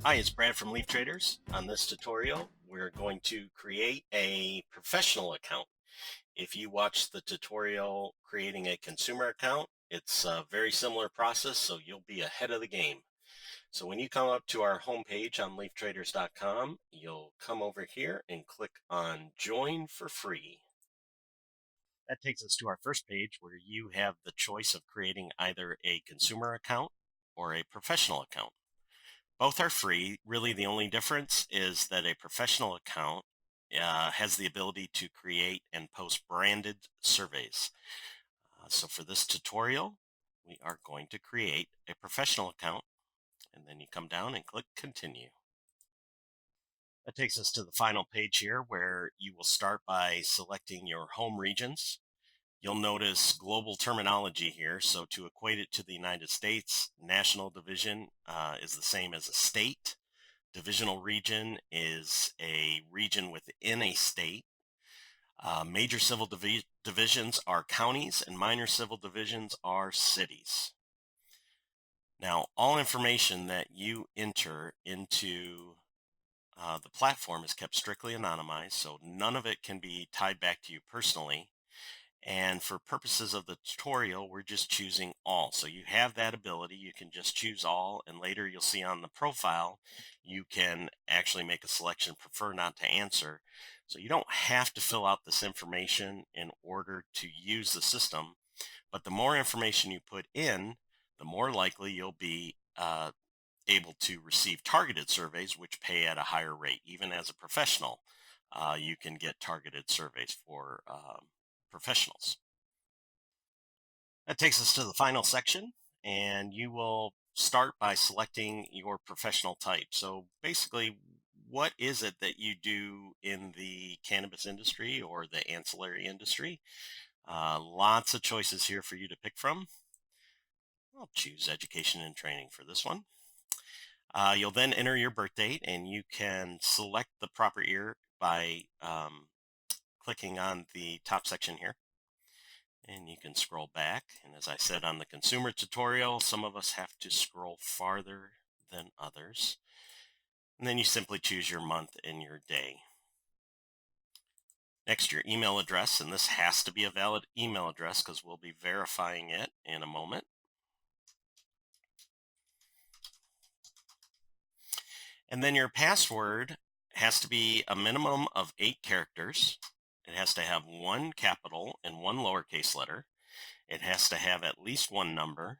Hi, it's Brad from Leaf Traders. On this tutorial, we're going to create a professional account. If you watch the tutorial creating a consumer account, it's a very similar process, so you'll be ahead of the game. So when you come up to our homepage on leaftraders.com, you'll come over here and click on Join for Free. That takes us to our first page where you have the choice of creating either a consumer account or a professional account. Both are free. Really, the only difference is that a professional account has the ability to create and post branded surveys. So for this tutorial, we are going to create a professional account, and then you come down and click Continue. That takes us to the final page here where you will start by selecting your home regions. You'll notice global terminology here. So to equate it to the United States, national division is the same as a state. Divisional region is a region within a state. Major civil divisions are counties, and minor civil divisions are cities. Now, all information that you enter into the platform is kept strictly anonymized, so none of it can be tied back to you personally. And for purposes of the tutorial, we're just choosing all. So you have that ability. You can just choose all, and later you'll see on the profile, you can actually make a selection, prefer not to answer. So you don't have to fill out this information in order to use the system. But the more information you put in, the more likely you'll be able to receive targeted surveys, which pay at a higher rate. Even as a professional, you can get targeted surveys for professionals. That takes us to the final section, and you will start by selecting your professional type. So basically, what is it that you do in the cannabis industry or the ancillary industry? Lots of choices here for you to pick from. I'll choose education and training for this one. You'll then enter your birth date, and you can select the proper year by clicking on the top section here. And you can scroll back. And as I said on the consumer tutorial, some of us have to scroll farther than others. And then you simply choose your month and your day. Next, your email address, and this has to be a valid email address because we'll be verifying it in a moment. And then your password has to be a minimum of 8 characters. It has to have 1 capital and 1 lowercase letter. It has to have at least 1 number,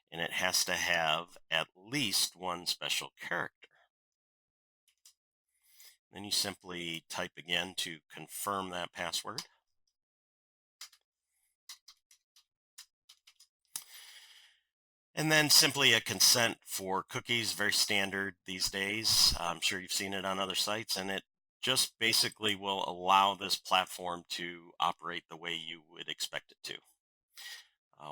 and it has to have at least 1 special character. Then you simply type again to confirm that password. And then simply a consent for cookies, very standard these days. I'm sure you've seen it on other sites, and it just basically will allow this platform to operate the way you would expect it to.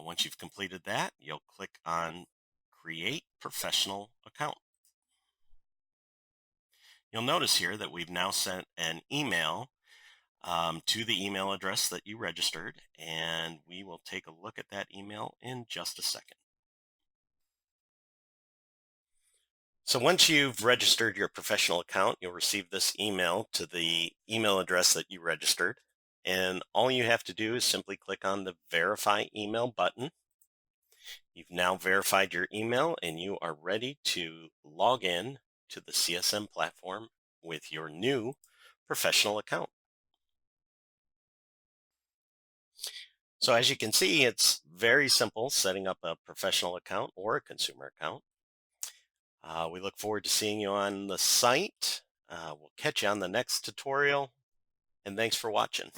Once you've completed that, you'll click on Create Professional Account. You'll notice here that we've now sent an email to the email address that you registered, and we will take a look at that email in just a second. So once you've registered your professional account, you'll receive this email to the email address that you registered. And all you have to do is simply click on the Verify Email button. You've now verified your email, and you are ready to log in to the CSM platform with your new professional account. So as you can see, it's very simple setting up a professional account or a consumer account. We look forward to seeing you on the site. We'll catch you on the next tutorial, and thanks for watching.